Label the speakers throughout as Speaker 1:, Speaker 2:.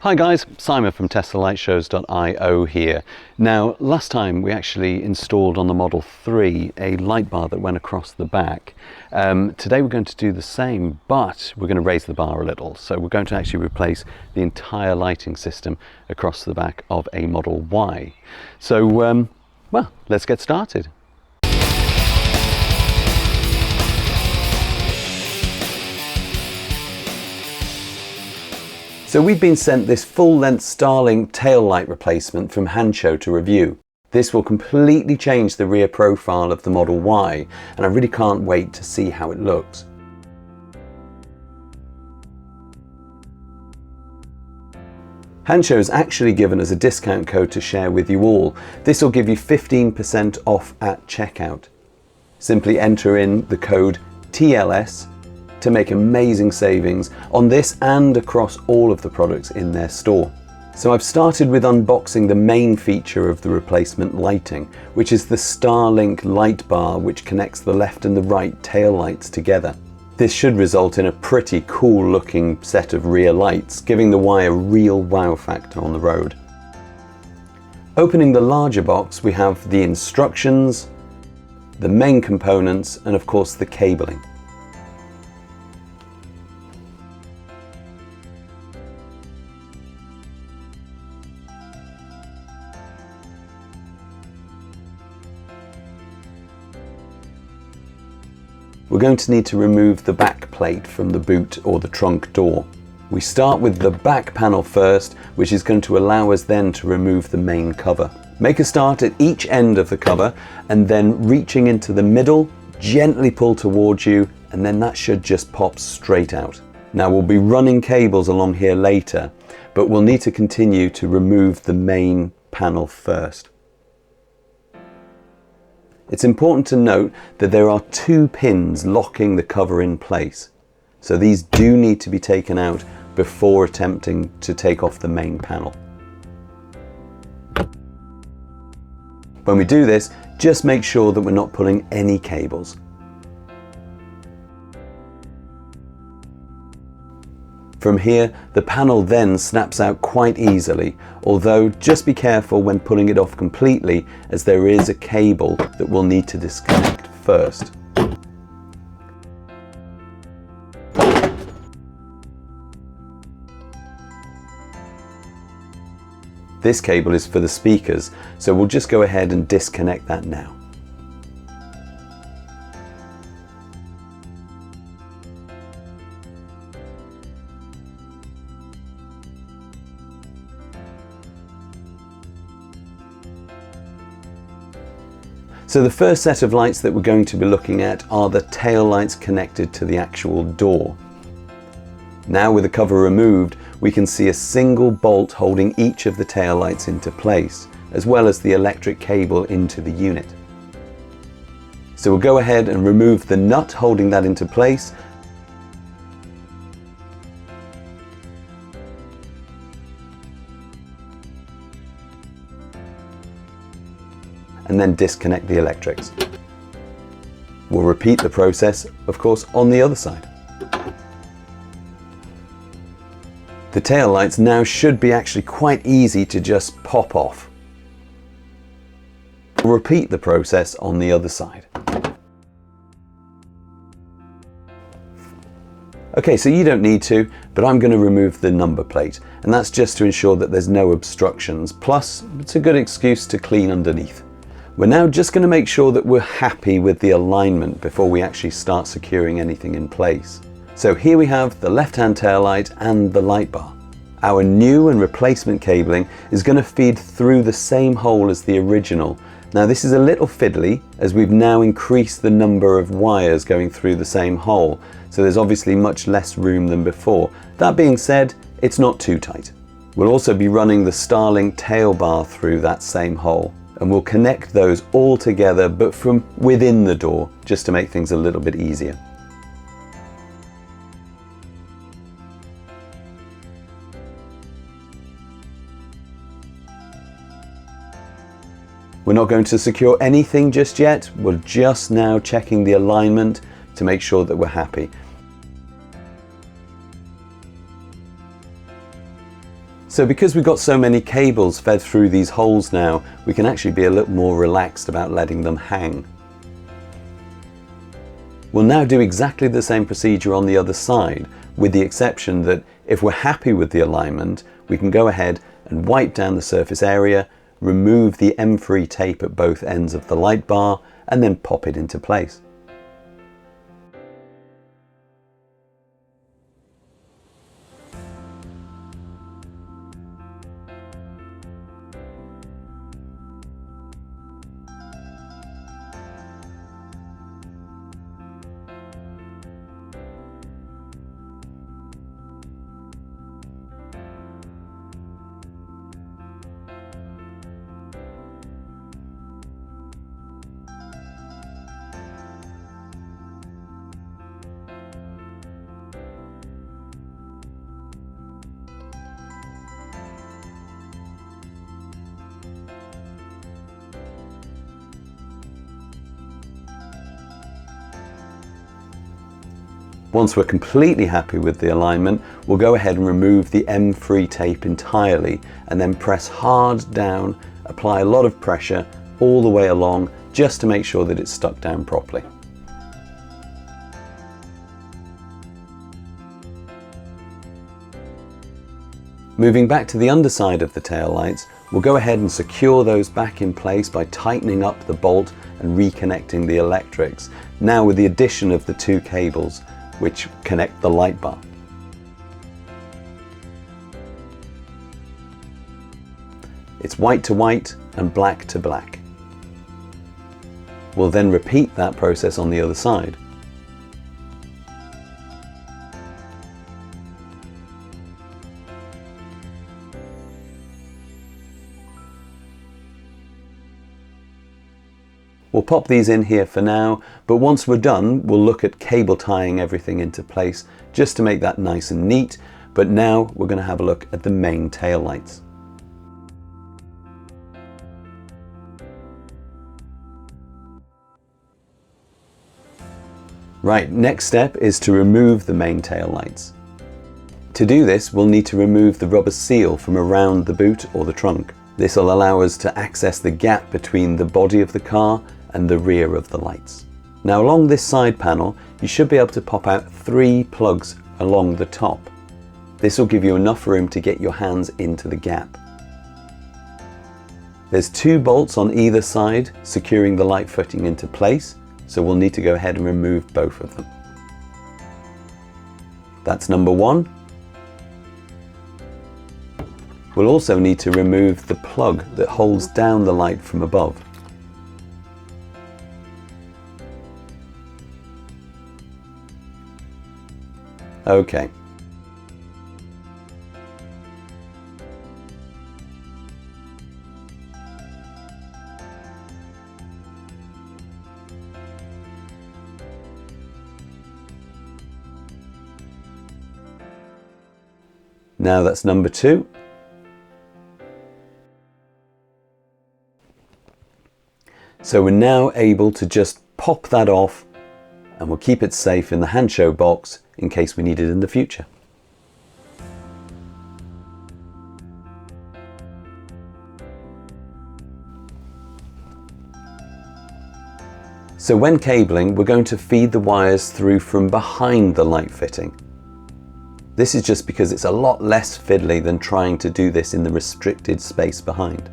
Speaker 1: Hi guys, Simon from TeslaLightShows.io here. Now, last time we actually installed on the Model 3 a light bar that went across the back. Today we're going to do the same, but we're going to raise the bar a little. So we're going to actually replace the entire lighting system across the back of a Model Y. So, well, let's get started. So we've been sent this full-length StarLink tail light replacement from Hansshow to review. This will completely change the rear profile of the Model Y, and I really can't wait to see how it looks. Hansshow has actually given us a discount code to share with you all. This will give you 15% off at checkout. Simply enter in the code TLS to make amazing savings on this and across all of the products in their store. So I've started with unboxing the main feature of the replacement lighting, which is the StarLink light bar which connects the left and the right tail lights together. This should result in a pretty cool looking set of rear lights, giving the Y a real wow factor on the road. Opening the larger box, we have the instructions, the main components, and of course the cabling. We're going to need to remove the back plate from the boot or the trunk door. We start with the back panel first, which is going to allow us then to remove the main cover. Make a start at each end of the cover and then reaching into the middle, gently pull towards you, and then that should just pop straight out. Now we'll be running cables along here later, but we'll need to continue to remove the main panel first. It's important to note that there are two pins locking the cover in place. So these do need to be taken out before attempting to take off the main panel. When we do this, just make sure that we're not pulling any cables. From here, the panel then snaps out quite easily, although just be careful when pulling it off completely, as there is a cable that we'll need to disconnect first. This cable is for the speakers, so we'll just go ahead and disconnect that now. So the first set of lights that we're going to be looking at are the tail lights connected to the actual door. Now with the cover removed, we can see a single bolt holding each of the tail lights into place, as well as the electric cable into the unit. So we'll go ahead and remove the nut holding that into place. And then disconnect the electrics. We'll repeat the process, of course, on the other side. The tail lights now should be actually quite easy to just pop off. We'll repeat the process on the other side. Okay, so you don't need to, but I'm going to remove the number plate, and that's just to ensure that there's no obstructions, plus it's a good excuse to clean underneath. We're now just going to make sure that we're happy with the alignment before we actually start securing anything in place. So here we have the left-hand tail light and the light bar. Our new and replacement cabling is going to feed through the same hole as the original. Now this is a little fiddly, as we've now increased the number of wires going through the same hole, so there's obviously much less room than before. That being said, it's not too tight. We'll also be running the StarLink tail bar through that same hole, and we'll connect those all together, but from within the door, just to make things a little bit easier. We're not going to secure anything just yet. We're just now checking the alignment to make sure that we're happy. So because we've got so many cables fed through these holes now, we can actually be a little more relaxed about letting them hang. We'll now do exactly the same procedure on the other side, with the exception that if we're happy with the alignment, we can go ahead and wipe down the surface area, remove the M3 tape at both ends of the light bar, and then pop it into place. Once we're completely happy with the alignment, we'll go ahead and remove the M3 tape entirely and then press hard down, apply a lot of pressure all the way along just to make sure that it's stuck down properly. Moving back to the underside of the tail lights, we'll go ahead and secure those back in place by tightening up the bolt and reconnecting the electrics, now with the addition of the two cables which connect the light bar. It's white to white and black to black. We'll then repeat that process on the other side. We'll pop these in here for now, but once we're done, we'll look at cable tying everything into place just to make that nice and neat. But now we're going to have a look at the main tail lights. Right, next step is to remove the main tail lights. To do this, we'll need to remove the rubber seal from around the boot or the trunk. This will allow us to access the gap between the body of the car and the rear of the lights. Now along this side panel, you should be able to pop out 3 plugs along the top. This will give you enough room to get your hands into the gap. There's 2 bolts on either side securing the light footing into place, so we'll need to go ahead and remove both of them. That's number 1. We'll also need to remove the plug that holds down the light from above. Okay. Now that's number 2. So we're now able to just pop that off, and we'll keep it safe in the Hansshow box in case we need it in the future. So when cabling, we're going to feed the wires through from behind the light fitting. This is just because it's a lot less fiddly than trying to do this in the restricted space behind.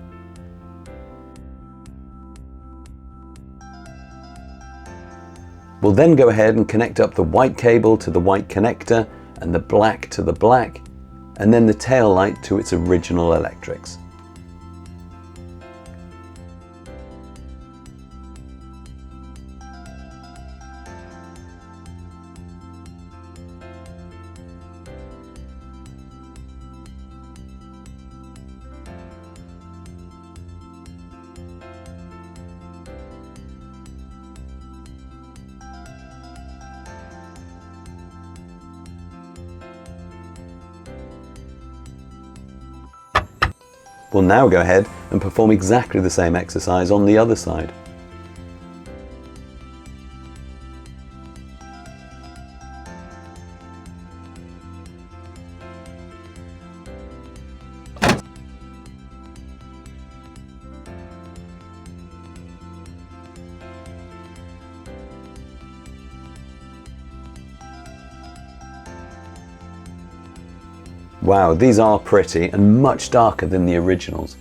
Speaker 1: We'll then go ahead and connect up the white cable to the white connector and the black to the black, and then the tail light to its original electrics. We'll now go ahead and perform exactly the same exercise on the other side. Wow, these are pretty and much darker than the originals.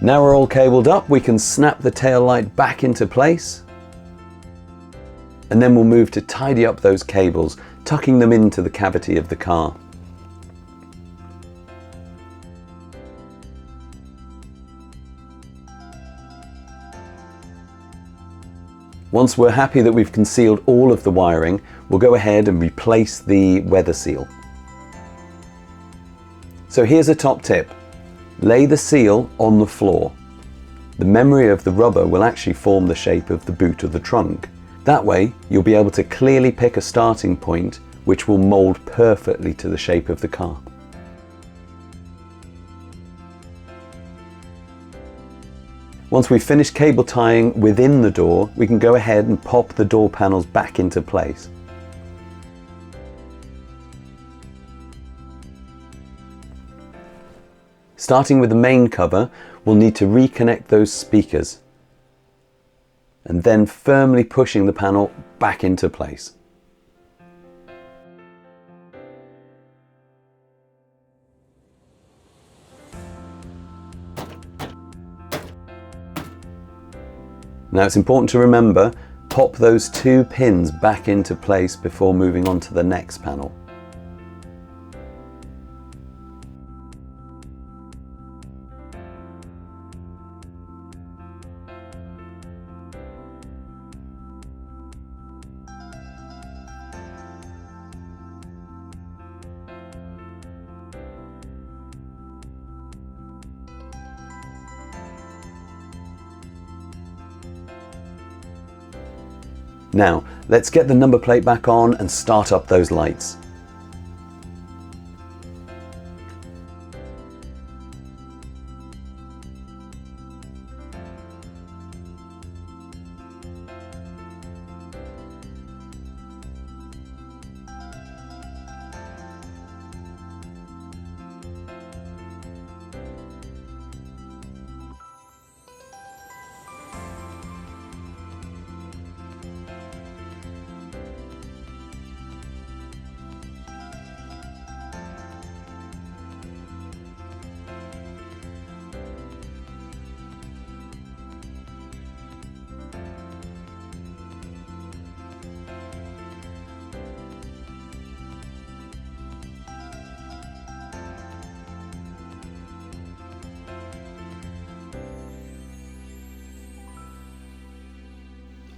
Speaker 1: Now we're all cabled up, we can snap the tail light back into place. And then we'll move to tidy up those cables, tucking them into the cavity of the car. Once we're happy that we've concealed all of the wiring, we'll go ahead and replace the weather seal. So here's a top tip. Lay the seal on the floor. The memory of the rubber will actually form the shape of the boot of the trunk. That way, you'll be able to clearly pick a starting point which will mold perfectly to the shape of the car. Once we've finished cable tying within the door, we can go ahead and pop the door panels back into place. Starting with the main cover, we'll need to reconnect those speakers and then firmly pushing the panel back into place. Now it's important to remember, pop those two pins back into place before moving on to the next panel. Now, let's get the number plate back on and start up those lights.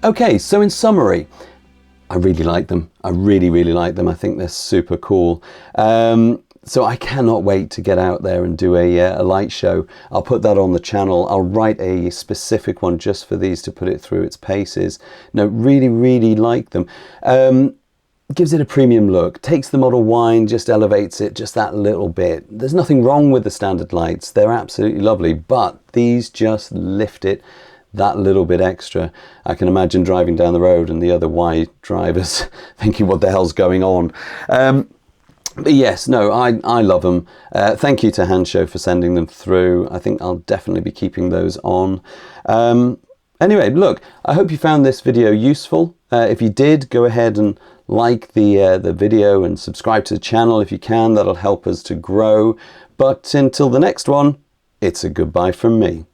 Speaker 1: Okay, so in summary, I really like them. I really like them. I think they're super cool. So I cannot wait to get out there and do a light show. I'll put that on the channel. I'll write a specific one just for these to put it through its paces. No, really like them. Gives it a premium look, takes the Model Y and just elevates it just that little bit. There's nothing wrong with the standard lights. They're absolutely lovely, but these just lift it that little bit extra. I can imagine driving down the road and the other Y drivers thinking what the hell's going on. But yes, no, I love them. Thank you to Hansshow for sending them through. I think I'll definitely be keeping those on. Anyway, look, I hope you found this video useful. If you did, go ahead and like the video and subscribe to the channel if you can. That'll help us to grow. But until the next one, it's a goodbye from me.